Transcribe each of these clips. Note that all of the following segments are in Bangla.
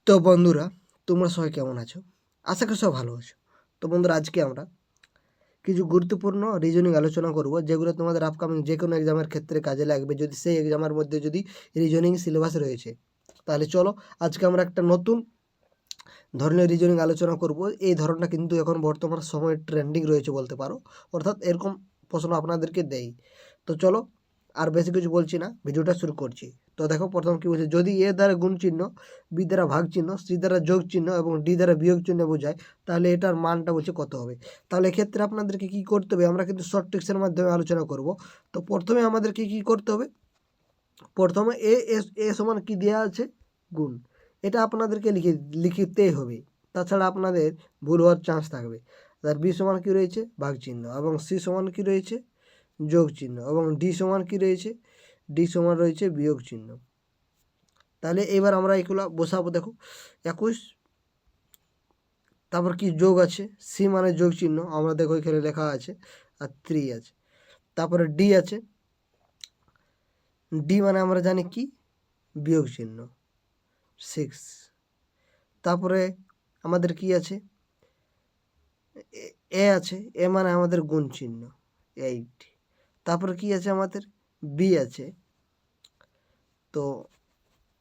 তো বন্ধুরা, তোমরা সবাই কেমন আছো? আশা করি সব ভালো আছো। তো বন্ধুরা, আজকে আমরা কিছু গুরুত্বপূর্ণ রিজনিং আলোচনা করব, যেগুলো তোমাদের আপকামিং যে কোনো এক্সামের ক্ষেত্রে কাজে লাগবে। যদি সেই এক্সামের মধ্যে যদি রিজনিং সিলেবাস রয়েছে, তাহলে চলো আজকে আমরা একটা নতুন ধরনের রিজনিং আলোচনা করব। এই ধরনটা কিন্তু এখন বর্তমান সময়ে ট্রেন্ডিং রয়েছে বলতে পারো, অর্থাৎ এরকম প্রশ্ন আপনাদেরকে দেই। তো চলো আর বেশি কিছু বলছি না, ভিডিওটা শুরু করছি। তো দেখো, প্রথম কি বলছে, যদি এ দ্বারা গুণ চিহ্ন, বি দ্বারা ভাগ চিহ্ন, সি দ্বারা যোগ চিহ্ন এবং ডি দ্বারা বিয়োগ চিহ্ন বোঝায়, তাহলে এটার মানটা বলছে কত হবে। তাহলে এক্ষেত্রে আপনাদেরকে কি করতে হবে, আমরা কিন্তু শর্ট ট্রিক্সের মাধ্যমে আলোচনা করব। তো প্রথমে আমাদেরকে কি করতে হবে, প্রথমে এ সমান কি দেওয়া আছে, গুণ। এটা আপনাদেরকে লিখতেই হবে, তাছাড়া আপনাদের ভুল হওয়ার চান্স থাকবে। তার বি সমান কী রয়েছে, ভাগ চিহ্ন, এবং সি সমান কী রয়েছে, যোগ চিহ্ন, এবং ডি সমান কী রয়েছে, ডি সমান রয়েছে বিয়োগ চিহ্ন। তাহলে এবার আমরা এগুলো বসাবো। দেখো 21, তারপর কি যোগ আছে, সি মানে যোগ চিহ্ন, আমরা দেখো এখানে লেখা আছে, আর 3 আছে। তারপরে ডি আছে, ডি মানে আমরা জানি কি, বিয়োগ চিহ্ন, 6। তারপরে আমাদের কি আছে, এ আছে, এ মানে আমাদের গুণ চিহ্ন, 8। তারপরে কি আছে, আমাদের বি আছে। তো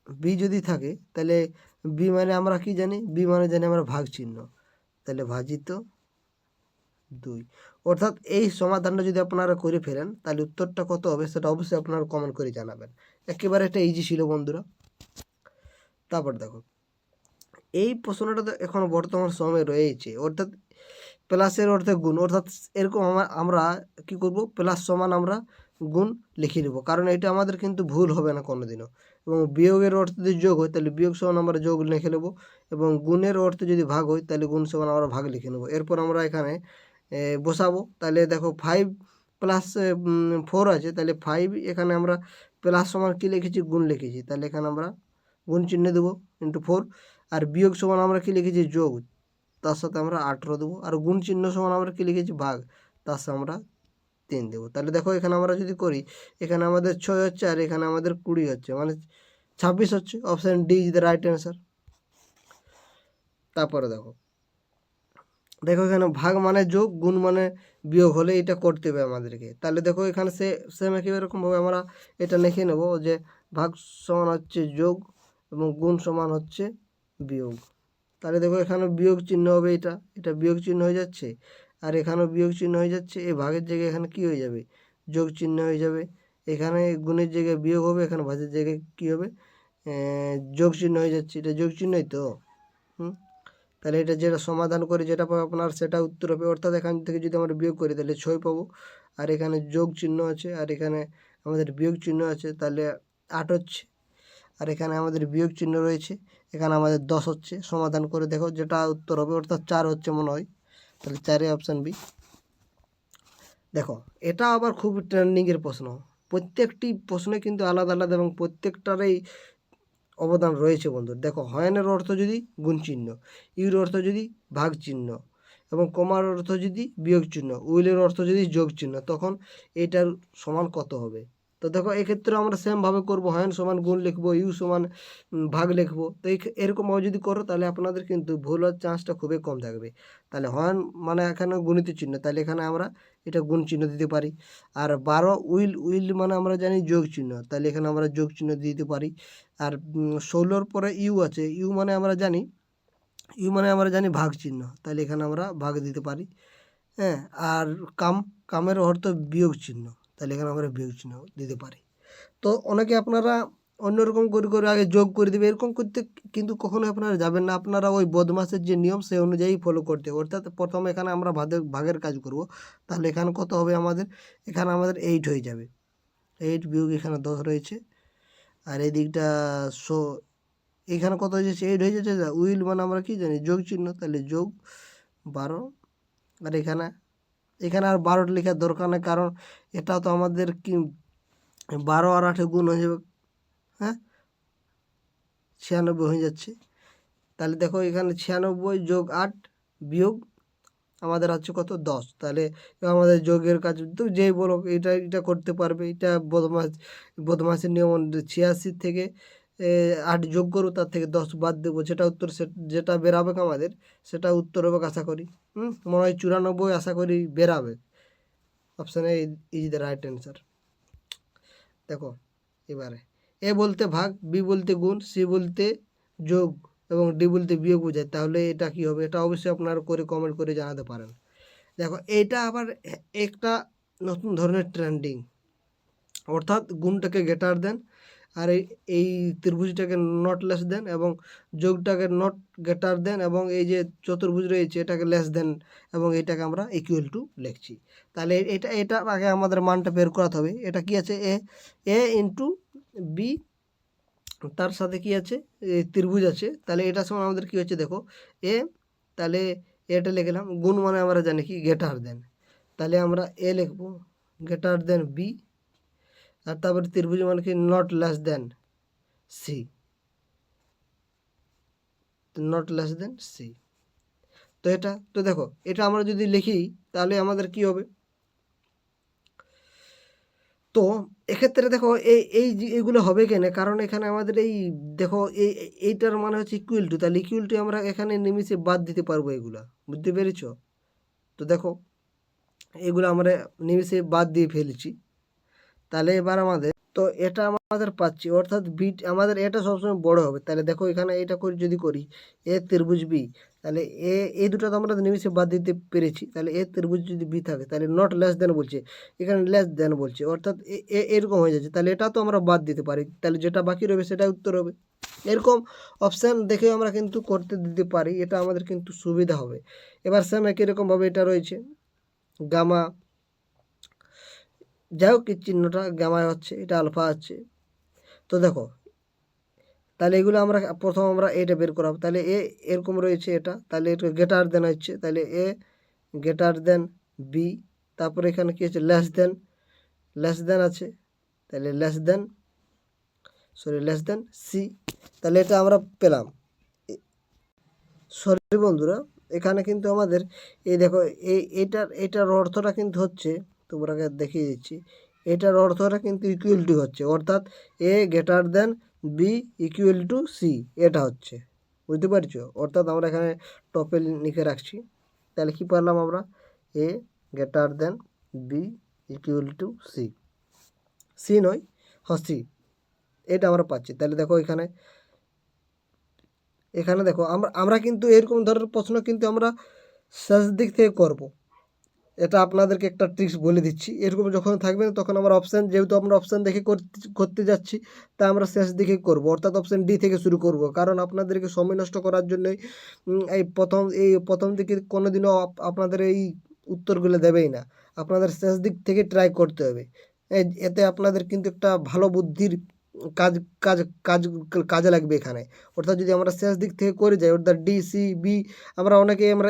বি যদি থাকে, তাহলে বি মানে আমরা কি জানি, বি মানে জানি আমরা ভাগ চিহ্ন, তাহলে ভাজিত 2। অর্থাৎ এই সমাধানটা যদি আপনারা করে ফেলেন, তাহলে উত্তরটা কত হবে সেটা অবশ্যই আপনারা কমেন্ট করে জানাবেন। একেবারে একটা ইজি ছিল বন্ধুরা। তারপর দেখো, এই প্রশ্নটা তো এখন বর্তমান সময়ে রয়েছে, অর্থাৎ প্লাসের অর্থে গুণ, অর্থাৎ এরকম আমরা কি করব, প্লাস সমান আমরা গুণ লিখে নেব, কারণ এটা আমাদের কিন্তু ভুল হবে না কোনোদিনও। এবং বিয়োগের অর্থে যদি যোগ হয়, তাহলে বিয়োগ সমান আমরা যোগ লিখে নেব, এবং গুণের অর্থে যদি ভাগ হয়, তাহলে গুণ সমান আমরা ভাগ লিখে নেব। এরপর আমরা এখানে বসাবো। তাহলে দেখো 5 প্লাস 4 আছে, তাহলে 5 এখানে আমরা প্লাস সমান কী লিখেছি, গুণ লিখেছি, তাহলে এখানে আমরা গুণ চিহ্ন দেবো ইন্টু 4। আর বিয়োগ সমান আমরা কী লিখেছি, যোগ, তার সাথে আমরা 18 দেবো। আর গুণ চিহ্ন সমান আমরা কী লিখেছি, ভাগ, তার সাথে আমরা 3 দেবো। তাহলে দেখো এখানে আমরা যদি করি, এখানে আমাদের 6 হচ্ছে, আর এখানে আমাদের 20 হচ্ছে, মানে 26 হচ্ছে। Option D is the right answer. তারপরে দেখো দেখো এখানে ভাগ মানে যোগ, গুণ মানে বিয়োগ হলে এটা করতে হবে আমাদেরকে। তাহলে দেখো এখানে সেম একই রকমভাবে আমরা এটা লিখে নেব, যে ভাগ সমান হচ্ছে যোগ এবং গুণ সমান হচ্ছে বিয়োগ। তাহলে দেখো এখানে বিয়োগ চিহ্ন হবে, এটা এটা বিয়োগ চিহ্ন হয়ে যাচ্ছে, আর এখানেও বিয়োগ চিহ্ন হয়ে যাচ্ছে। এই ভাগের জায়গায় এখানে কি হয়ে যাবে, যোগ চিহ্ন হয়ে যাবে। এখানে গুণের জায়গায় বিয়োগ হবে, এখানে ভাগের জায়গায় কী হবে, যোগ চিহ্ন হয়ে যাচ্ছে। এটা যোগ চিহ্নই তো। তাহলে এটা যেটা সমাধান করে যেটা পাবো আপনার, সেটা উত্তর হবে। অর্থাৎ এখান থেকে যদি আমরা বিয়োগ করি, তাহলে 6 পাবো, আর এখানে যোগ চিহ্ন আছে, আর এখানে আমাদের বিয়োগ চিহ্ন আছে, তাহলে 8 হচ্ছে। আর এখানে আমাদের বিয়োগ চিহ্ন রয়েছে, এখানে আমাদের 10 হচ্ছে। সমাধান করে দেখো যেটা উত্তর হবে, অর্থাৎ 4 হচ্ছে মনে হয়। তাহলে 4 অপশান বি। দেখো এটা আবার খুব ট্রেন্ডিংয়ের প্রশ্ন। প্রত্যেকটি প্রশ্নে কিন্তু আলাদা আলাদা এবং প্রত্যেকটারই অবদান রয়েছে বন্ধু। দেখো হয়নের অর্থ যদি গুণ চিহ্ন, ইউর অর্থ যদি ভাগ চিহ্ন, এবং কমার অর্থ যদি বিয়োগ চিহ্ন, উইলের অর্থ যদি যোগ চিহ্ন, তখন এটার সমান কত হবে। তো দেখো এক্ষেত্রে আমরা সেমভাবে করবো, হয়ন সমান গুণ লিখবো, ইউ সমান ভাগ লিখবো। তো এরকমভাবে যদি করো, তাহলে আপনাদের কিন্তু ভুল হওয়ার চান্সটা খুবই কম থাকবে। তাহলে হয়ন মানে এখানে গুণিত চিহ্ন, তাহলে এখানে আমরা এটা গুণ চিহ্ন দিতে পারি। আর 12 উইল মানে আমরা জানি যোগ চিহ্ন, তাহলে এখানে আমরা যোগ চিহ্ন দিতে পারি। আর 16 পরে ইউ আছে, ইউ মানে আমরা জানি ভাগ চিহ্ন, তাহলে এখানে আমরা ভাগ দিতে পারি। হ্যাঁ, আর কামের অর্থ বিয়োগ চিহ্ন, তাহলে এখানে আমরা বিয়োগ চিহ্ন দিতে পারি। তো অনেকে আপনারা অন্যরকম করে আগে যোগ করে দেবে, এরকম করতে কিন্তু কখনোই আপনারা যাবেন না। আপনারা ওই বদমাসের যে নিয়ম, সেই অনুযায়ী ফলো করতে হবে। অর্থাৎ প্রথমে এখানে আমরা ভাগের কাজ করব, তাহলে এখানে কত হবে আমাদের, এখানে আমাদের 8 হয়ে যাবে। 8 বিয়োগ এখানে 10 রয়েছে, আর এই দিকটা এখানে কত হয়ে যাচ্ছে, 8 হয়ে যাচ্ছে। উইল মানে আমরা কি জানি, যোগ চিহ্ন, তাহলে যোগ 12। আর এখানে আর 12টা লেখার দরকার নেই, কারণ এটা তো আমাদের কি 12 আর 8 গুণ হয়ে যাবে, হ্যাঁ 96 হয়ে যাচ্ছে। তাহলে দেখো এখানে 96 যোগ 8 বিয়োগ আমাদের আছে কত, 10। তাহলে আমাদের যোগের কাজ তো যেই বলো এটা করতে পারবে। এটা বদমাসের নিয়ম। 86 থেকে 8 যোগ করবো, তার থেকে 10 বাদ দেবো, যেটা উত্তর যেটা বেরাবে আমাদের সেটা উত্তর হবে আশা করি। মনে হয় 94 আশা করি বেরাবে। Option A is the right answer. দেখো এবারে এ বলতে ভাগ, বি বলতে গুণ, সি বলতে যোগ এবং ডি বলতে বিয়োগ বোঝায়। তাহলে এটা কি হবে? এটা অবশ্যই আপনারা করে কমেন্ট করে জানাতে পারেন। দেখো এটা আবার একটা নতুন ধরনের ট্রেন্ডিং, অর্থাৎ গুণটাকে গ্রেটার দেন আর এই ত্রিভুজটাকে নট লেস দেন এবং যোগটাকে নট গ্রেটার দেন এবং এই যে চতুর্ভুজ রয়েছে এটাকে লেস দেন এবং এটাকে আমরা ইকুয়াল টু লিখছি। তাহলে এটার আগে আমাদের মানটা বের করাতে হবে। এটা কি আছে? এ ইন্টু বি, তার সাথে কি আছে? ত্রিভুজ আছে। তাহলে এটার সমান আমাদের কি হচ্ছে দেখো, এ, তাহলে এটা লিখলাম। গুণ মানে আমরা জানি কি গ্রেটার দেন, তাহলে আমরা এ লিখবো গ্রেটার দেন বি, আর তারপরে ত্রিভুজ মানে কি not less than C, not less than C. তো এটা তো দেখো এটা আমরা যদি লিখি তাহলে আমাদের কি হবে? তো এক্ষেত্রে দেখো এইগুলো হবে কেন? কারণ এখানে আমাদের এই দেখো এইটার মানে হচ্ছে ইকুয়াল টু, তাহলে ইকুয়াল টু আমরা এখানে নিমিশে বাদ দিতে পারবো এগুলা, বুঝতে পেরেছো? তো দেখো এগুলো আমরা নিমিশে বাদ দিয়ে ফেলেছি। তাহলে এবার আমাদের তো এটা আমাদের পাচ্ছি, অর্থাৎ বি আমাদের এটা সবসময় বড় হবে। তাহলে দেখো এখানে এটা করে যদি করি এ ত্রিভুজ বি, তাহলে এই দুটো তো আমরা নিমিশে বাদ দিতে পেরেছি। তাহলে এ ত্রিভুজ যদি বি থাকে তাহলে নট লেস দেন বলছে, এখানে লেস দেন বলছে, অর্থাৎ এরকম হয়ে যাচ্ছে। তাহলে এটা তো আমরা বাদ দিতে পারি, তাহলে যেটা বাকি রবে সেটা উত্তর হবে। এরকম অপশান দেখে আমরা কিন্তু করতে দিতে পারি, এটা আমাদের কিন্তু সুবিধা হবে। এবার সেম একই রকমভাবে এটা রয়েছে গামা, যাই হোক এই চিহ্নটা গামা হচ্ছে, এটা আলফা হচ্ছে। তো দেখো তাহলে এগুলো আমরা প্রথম আমরা এটা বের করাবো। তাহলে এরকম রয়েছে এটা, তাহলে এটা গ্রেটার দেন হচ্ছে, তাহলে এ গ্রেটার দেন বি, তারপরে এখানে কি আছে লেস দেন আছে, তাহলে লেস দেন সি। তাহলে এটা আমরা পেলাম। সরি বন্ধুরা, এখানে কিন্তু আমাদের এই দেখো এটার অর্থটা কিন্তু হচ্ছে, তোমরাকে দেখিয়ে দিচ্ছি, এটার অর্থটা কিন্তু ইকুয়াল টু হচ্ছে, অর্থাৎ A greater than B equal to C, এটা হচ্ছে, বুঝতে পারছো? অর্থাৎ আমরা এখানে টপে লিখে রাখছি। তাহলে কি পারলাম আমরা? A greater than B equal to C, C নয় সি, এটা আমরা পাচ্ছি। তাহলে দেখো এখানে দেখো আমরা কিন্তু এরকম ধরনের প্রশ্ন কিন্তু আমরা শেষ দিক থেকে করব। এটা আপনাদেরকে একটা ট্রিক্স বলে দিচ্ছি, এরকম যখন থাকবে তখন আমরা অপশান, যেহেতু আমরা অপশান দেখে করতে যাচ্ছি, তা আমরা শেষ দিকে করব, অর্থাৎ অপশান ডি থেকে শুরু করব। কারণ আপনাদেরকে সময় নষ্ট করার জন্যই এই প্রথম দিকে কোনো দিনও আপনাদের এই উত্তরগুলো দেবেই না, আপনাদের শেষ দিক থেকে ট্রাই করতে হবে। এতে আপনাদের কিন্তু একটা ভালো বুদ্ধির কাজ কাজ কাজ কাজে লাগবে এখানে। অর্থাৎ যদি আমরা শেষ দিক থেকে করে যাই, অর্থাৎ ডি সি বি, আমরা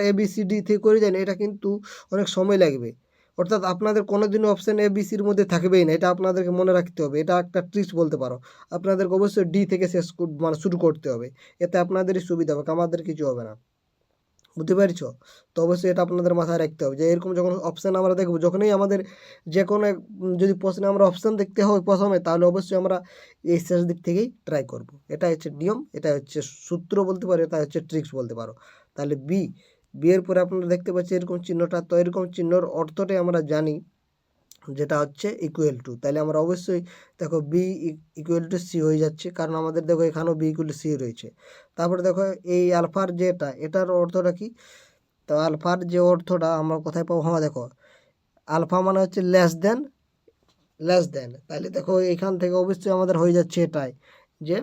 এ বি সি ডি থেকে করে যাই না, এটা কিন্তু অনেক সময় লাগবে। অর্থাৎ আপনাদের কোনো দিনও অপশান এ বি সির মধ্যে থাকবেই না, এটা আপনাদেরকে মনে রাখতে হবে। এটা একটা ট্রিক্স বলতে পারো, আপনাদেরকে অবশ্যই ডি থেকে মানে শুরু করতে হবে, এতে আপনাদেরই সুবিধা হবে, আমাদের কিছু হবে না, বুঝতে পারছো? তো অবশ্যই এটা আপনাদের মাথায় রাখতে হবে যে এরকম যখন অপশান আমরা দেখবো, যখনই আমাদের যে কোনো যদি প্রশ্নে আমরা অপশান দেখতে হয় প্রথমে, তাহলে অবশ্যই আমরা এই শেষ দিক থেকেই ট্রাই করব। এটা হচ্ছে নিয়ম, এটা হচ্ছে সূত্র বলতে পারো, এটা হচ্ছে ট্রিক্স বলতে পারো। তাহলে বি এর পরে আপনারা দেখতে পাচ্ছেন এরকম চিহ্নটা, তো এরকম চিহ্নর অর্থটাই আমরা জানি যেটা হচ্ছে ইকুয়াল টু। তাহলে আমরা অবশ্যই দেখো বি ইকুয়াল টু সি হয়ে যাচ্ছে, কারণ আমাদের দেখো এখানেও বি ইকুয়াল টু সি রয়েছে। তারপরে দেখো এই আলফার যেটা, এটার অর্থটা কি? তো আলফার যে অর্থটা আমরা কোথায় পাবো? হ্যাঁ দেখো আলফা মানে হচ্ছে লেস দেন, তাহলে দেখো এখান থেকে অবশ্যই আমাদের হয়ে যাচ্ছে এটাই, যে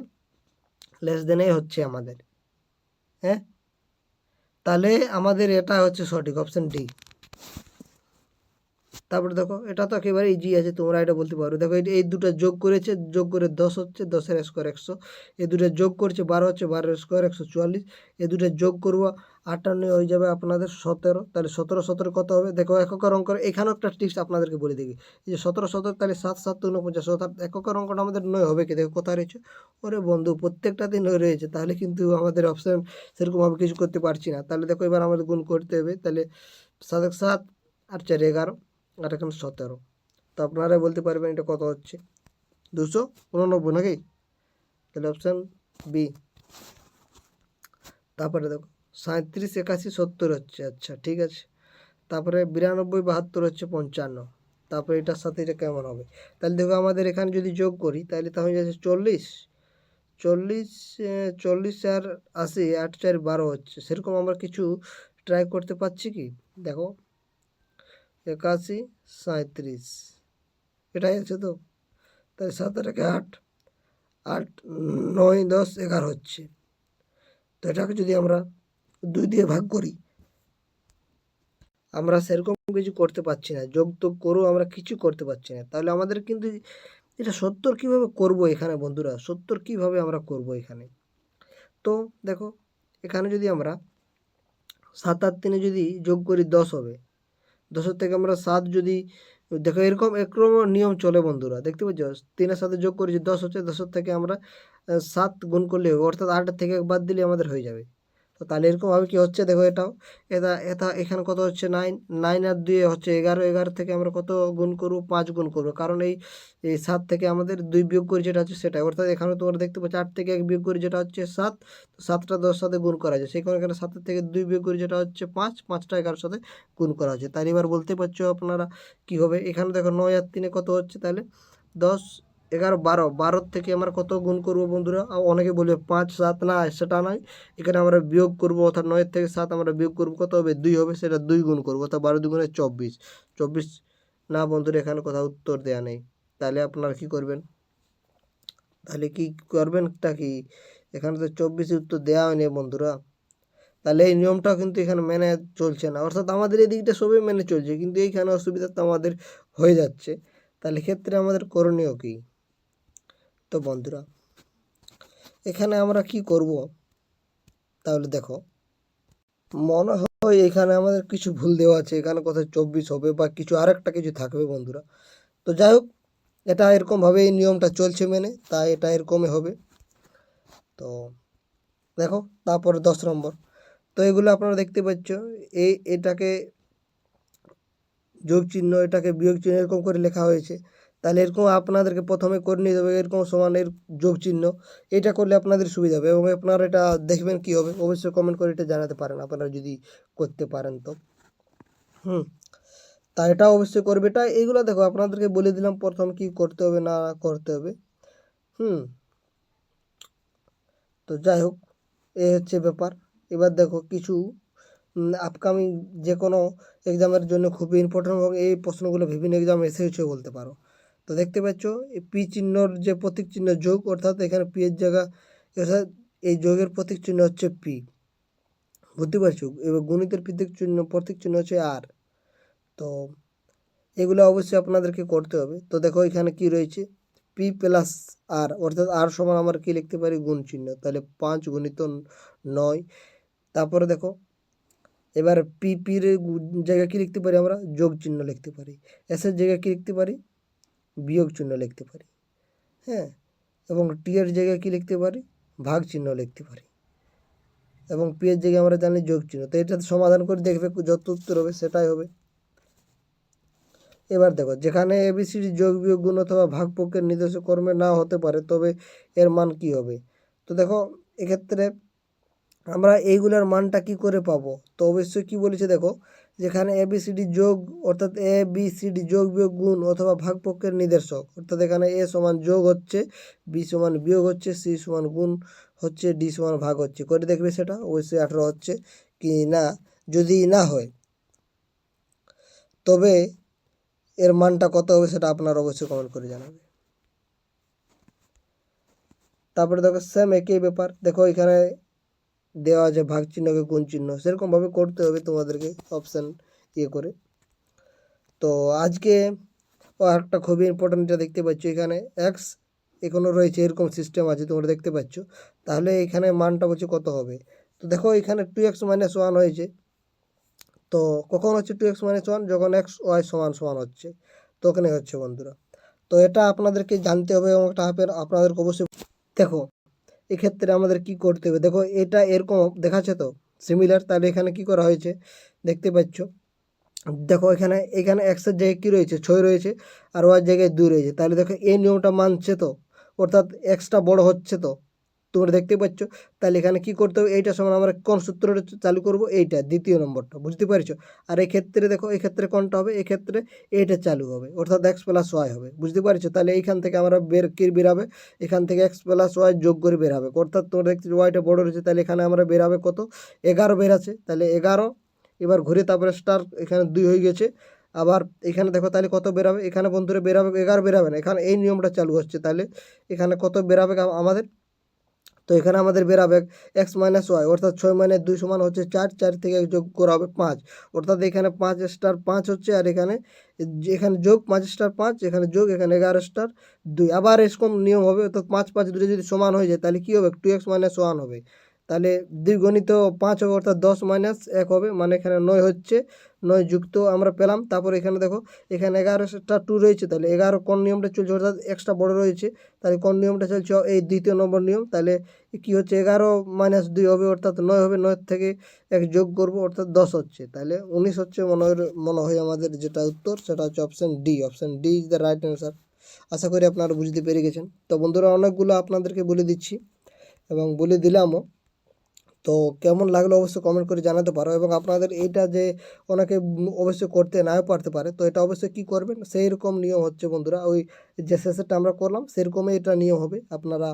লেস দেনই হচ্ছে আমাদের। হ্যাঁ, তাহলে আমাদের এটা হচ্ছে সঠিক, অপশান ডি। তারপরে দেখো এটা তো একেবারে ইজি আছে, তোমরা এটা বলতে পারো। দেখো এই দুটো যোগ করেছে, যোগ করে 10 হচ্ছে, 10-এর স্কোয়ার 100, এই দুটো যোগ করছে 12 হচ্ছে, 12-এর স্কোয়ার 144, এই দুটো যোগ করবো 58 হয়ে যাবে আপনাদের 17। তাহলে 17 কত হবে? দেখো এককের অঙ্ক, এখানেও একটা টিপস আপনাদেরকে বলে দিই, এই যে 17 তাহলে 7-7-49, অর্থাৎ এককের অঙ্কটা আমাদের 9 হবে কি? দেখো কোথায় রয়েছে, ওরে বন্ধু প্রত্যেকটাতেই 9 রয়েছে, তাহলে কিন্তু আমাদের অপশান সেরকমভাবে কিছু করতে পারছি না। তাহলে দেখো এবার আমাদের গুণ করতে হবে, তাহলে 7-7 আর 4-11 আর এখানে 17। তো আপনারাই বলতে পারবেন এটা কত হচ্ছে? 289 নাকি? তাহলে অপশান বি। তারপরে দেখো 37, 81, 70 হচ্ছে, আচ্ছা ঠিক আছে। তারপরে 92, 72 হচ্ছে 55। তারপরে এটার সাথে এটা কেমন হবে? তাহলে দেখো আমাদের এখানে যদি যোগ করি তাহলে তাহলে যাচ্ছে 40, 40, 40 আর 80, 8 4 12 হচ্ছে। সেরকম আমরা কিছু ট্রাই করতে পারছি কি? দেখো 81, 37 এটাই আছে তো। তাহলে 7 আর 8, 8, 9, 10, 11 হচ্ছে। তো এটাকে যদি আমরা 2 দিয়ে ভাগ করি, আমরা সেরকম কিছু করতে পারছি না, যোগ তো করেও আমরা কিছু করতে পারছি না। তাহলে আমাদের কিন্তু এটা 70 কীভাবে করব এখানে বন্ধুরা, 70 কীভাবে আমরা করব এখানে? তো দেখো এখানে যদি আমরা 7 আর 3 যদি যোগ করি 10 হবে। 10-এর থেকে আমরা 7 যদি দেখো এরকম নিয়ম চলে বন্ধুরা, দেখতে পাচ্ছ 3-এর সাথে যোগ করি 10 হচ্ছে, 10-এর থেকে আমরা 7 গুণ করলে হবে, অর্থাৎ 8-এর থেকে বাদ দিলে আমাদের হয়ে যাবে। তো তাহলে এরকমভাবে কী হচ্ছে দেখো, এটাও এটা এখানে কত হচ্ছে 9, 9 আর 2 হচ্ছে 11, 11 থেকে আমরা কত গুণ করবো? 5 গুণ করবো, কারণ এই 7 থেকে আমাদের 2 বিয়োগ করি যেটা হচ্ছে সেটা, অর্থাৎ এখানে তোমরা দেখতে পাচ্ছ 8 থেকে 1 বিয়োগ করি যেটা হচ্ছে 7, 7টা 10 সাথে গুণ করা যায়, সেই কারণে এখানে 7 থেকে 2 বিয়োগ করি যেটা হচ্ছে 5, 5টা 11 সাথে গুণ করা হচ্ছে। তাহলে এবার বলতে পারছো আপনারা কী হবে? এখানে দেখো 9 আর 3 কত হচ্ছে, তাহলে 10, 11, 12, 12 থেকে আমরা কত গুণ করবো বন্ধুরা? অনেকে বলবে 5, 7, না সেটা নয়, এখানে আমরা বিয়োগ করবো, অর্থাৎ 9 থেকে 7 আমরা বিয়োগ করবো, কত হবে? 2 হবে, সেটা 2 গুণ করবো, অর্থাৎ 12 দুগুণে 24, 24 না বন্ধুরা, এখানে কোথাও উত্তর দেওয়া নেই। তাহলে আপনারা কি করবেন? তাহলে কি করবেনটা কি? এখানে তো 24 উত্তর দেওয়া হয়নি বন্ধুরা। তাহলে এই নিয়মটাও কিন্তু এখানে মেনে চলছে না, অর্থাৎ আমাদের এই দিকটা সবই মেনে চলছে, কিন্তু এইখানে অসুবিধা তো আমাদের হয়ে যাচ্ছে। তাহলে ক্ষেত্রে আমাদের করণীয় কী? তো বন্ধুরা এখানে আমরা কি করব? তাহলে দেখো মনে হয় এখানে আমাদের কিছু ভুল দেওয়া আছে, এখানে কোথায় 24 হবে বা কিছু আরেকটা কিছু থাকবে বন্ধুরা। তো যাই হোক, এটা এরকমভাবে এই নিয়মটা চলছে মেনে, তাই এটা এরকমই হবে। তো দেখো তারপরে 10 নম্বর, তো এগুলো আপনারা দেখতে পাচ্ছ, এটাকে যোগ চিহ্ন, এটাকে বিয়োগ চিহ্ন, এরকম করে লেখা হয়েছে। তাহলে এরকম আপনাদেরকে প্রথমে করে নিতে হবে এরকম সমানের যোগ চিহ্ন, এটা করলে আপনাদের সুবিধা হবে, এবং আপনারা এটা দেখবেন কী হবে, অবশ্যই কমেন্ট করে এটা জানাতে পারেন আপনারা যদি করতে পারেন তো। তা এটা অবশ্যই করবে, এটা এইগুলো দেখো আপনাদেরকে বলে দিলাম প্রথম কি করতে হবে না করতে হবে। তো যাই হোক, এই হচ্ছে ব্যাপার। এবার দেখো কিছু আপকামিং যে কোনো এক্সামের জন্য খুবই ইম্পর্টেন্ট, এবং এই প্রশ্নগুলো বিভিন্ন এক্সাম এসেছে বলতে পারো। তো দেখতে পাচ্ছ এই পি চিহ্নর যে প্রতীক চিহ্ন যোগ, অর্থাৎ এখানে পি এর জায়গা, অর্থাৎ এই যোগের প্রতীক চিহ্ন হচ্ছে পি, বুঝতে পারছো? এবার গণিতের প্রতীক চিহ্ন হচ্ছে আর। তো এগুলো অবশ্যই আপনাদেরকে করতে হবে। তো দেখো এখানে কি রয়েছে, পি প্লাস আর, অর্থাৎ আর সমান আমরা কি লিখতে পারি? গুণ চিহ্ন, তাহলে 5 গুণিত 9। তারপরে দেখো এবার পির জায়গায় কী লিখতে পারি? আমরা যোগ চিহ্ন লিখতে পারি। এসের জায়গায় কী লিখতে পারি? বিয়োগ চিহ্ন লিখতে পারি, হ্যাঁ। এবং টি এর জায়গায় কী লিখতে পারি? ভাগ চিহ্ন লিখতে পারি। এবং পি এর জায়গায় আমরা জানি যোগ চিহ্ন। তো এটা সমাধান করে দেখবে যত উত্তর হবে সেটাই হবে। এবার দেখো যেখানে এবিসিডি যোগ বিয়োগ গুণ অথবা ভাগ পক্ষের নির্দেশ কর্মে না হতে পারে, তবে এর মান কি হবে? তো দেখো এক্ষেত্রে আমরা এইগুলোর মানটা কি করে পাবো? তো অবশ্যই কি বলেছে দেখো, যেখানে এবিসিডি যোগ, অর্থাৎ এবিসিডি যোগ বিয়োগ গুণ অথবা ভাগ পক্ষের নির্দেশক, অর্থাৎ এখানে এ সমান যোগ হচ্ছে, বি সমান বিয়োগ হচ্ছে, সি সমান গুণ হচ্ছে, ডি সমান ভাগ হচ্ছে, করে দেখবে সেটা অবশ্যই 18 হচ্ছে কি না। যদি না হয় তবে এর মানটা কত হবে সেটা আপনারা অবশ্যই কমেন্ট করে জানাবে। তারপরে দেখো সেম একই ব্যাপার, দেখো এখানে দেওয়া আছে ভাগ চিহ্নকে গুণ চিহ্ন, সেরকমভাবে করতে হবে তোমাদেরকে অপশান করে। তো আজকে একটা খুবই ইম্পর্ট্যান্ট যেটা দেখতে পাচ্ছ, এখানে এক্স এখনও রয়েছে, এরকম সিস্টেম আছে তোমরা দেখতে পাচ্ছ। তাহলে এখানে মানটা বলছে কত হবে? তো দেখো এখানে 2x - 1 হয়েছে। তো কখন হচ্ছে 2x - 1? যখন এক্স ওয়াই সমান সমান হচ্ছে, তখনই হচ্ছে বন্ধুরা। তো এটা আপনাদেরকে জানতে হবে, এবং এটা আপনাদেরকে অবশ্যই দেখো এক্ষেত্রে আমাদের কি করতে হবে। দেখো এটা এরকম দেখাচ্ছে তো সিমিলার, তাহলে এখানে কি করা হয়েছে দেখতে পাচ্ছ। দেখো এখানে এক্সের জায়গায় কী রয়েছে? 6 রয়েছে, আর ওয়ার জায়গায় 2 রয়েছে। তাহলে দেখো এই নিয়মটা মানছে তো, অর্থাৎ এক্সটা বড় হচ্ছে তো, তোমরা দেখতে পাচ্ছ। তাহলে এখানে কি করতে হবে, এইটা সমান আমরা কোন সূত্রটা চালু করব, এইটা দ্বিতীয় নম্বরটা, বুঝতে পারছো। আর এই ক্ষেত্রে দেখো, এই ক্ষেত্রে কোনটা হবে, এই ক্ষেত্রে এইটা চালু হবে, অর্থাৎ এক্স প্লাস ওয়াই হবে, বুঝতে পারছো। তাহলে এইখান থেকে আমরা কি বের হবে, এখান থেকে এক্স প্লাস ওয়াই যোগ করে বের হবে, অর্থাৎ তোমরা দেখছো ওয়াইটা বড় রয়েছে, তাহলে এখানে আমরা বের হবে কত, 11 বের আছে। তাহলে 11, এবার ঘুরে তারপরে স্টার, এখানে 2 হয়ে গেছে। আবার এখানে দেখো তাহলে কত বেরাবে, এখানে বন্ধুরা বেরাবে 11 বেরাবে না, এখানে এই নিয়মটা চালু হচ্ছে। তাহলে এখানে কত বেরাবে আমাদের, তো এখানে আমাদের বেরাবে এক্স মাইনাস ওয়াই, অর্থাৎ 6 মাইনাস 2 সমান হচ্ছে 4, 4 থেকে যোগ করা হবে 5, অর্থাৎ এখানে 5 স্টার 5 হচ্ছে, আর এখানে এখানে যোগ 5 স্টার 5, এখানে যোগ, এখানে 11 স্টার 2। আবার এরকম নিয়ম হবে, অর্থাৎ 5 5 2 যদি সমান হয়ে যায় তাহলে কী হবে, 2x মাইনাস 1 হবে। তাহলে 2 গণিত 5 হবে, অর্থাৎ 10 মাইনাস 1 হবে, মানে এখানে 9 হচ্ছে, 9 যুক্ত আমরা পেলাম। তারপর এখানে দেখো এখানে 11টা 2 রয়েছে, তাহলে 11 কোন নিয়মটা চলছে, অর্থাৎ এক্সট্রা বড় রয়েছে, তাহলে কোন নিয়মটা চলছে, এই দ্বিতীয় নম্বর নিয়ম। তাহলে কি হচ্ছে, 11 মাইনাস 2 হবে, অর্থাৎ 9 হবে, 9 থেকে 1 যোগ করবো, অর্থাৎ 10 হচ্ছে, তাহলে 19 হচ্ছে মনে হয় আমাদের যেটা উত্তর, সেটা হচ্ছে option D. Option D is the right answer. আশা করি আপনারা বুঝতে পেরে গেছেন। তো বন্ধুরা, অনেকগুলো আপনাদেরকে বলে দিচ্ছি এবং বলে দিলামও। তো কেমন লাগলো অবশ্যই কমেন্ট করে জানাতে পারো, এবং আপনাদের এইটা যে অনেকে অবশ্যই করতে নাও পারতে পারে, তো এটা অবশ্যই কী করবেন, সেই রকম নিয়ম হচ্ছে বন্ধুরা, ওই যে শেষেরটা আমরা করলাম সেরকমই এটা নিয়ম হবে, আপনারা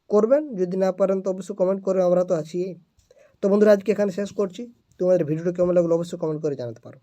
করবেন। যদি না পারেন তো অবশ্যই কমেন্ট করে, আমরা তো আছি। তো বন্ধুরা, আজকে এখানে শেষ করছি। তোমাদের ভিডিওটা কেমন লাগলো অবশ্যই কমেন্ট করে জানাতে পারো।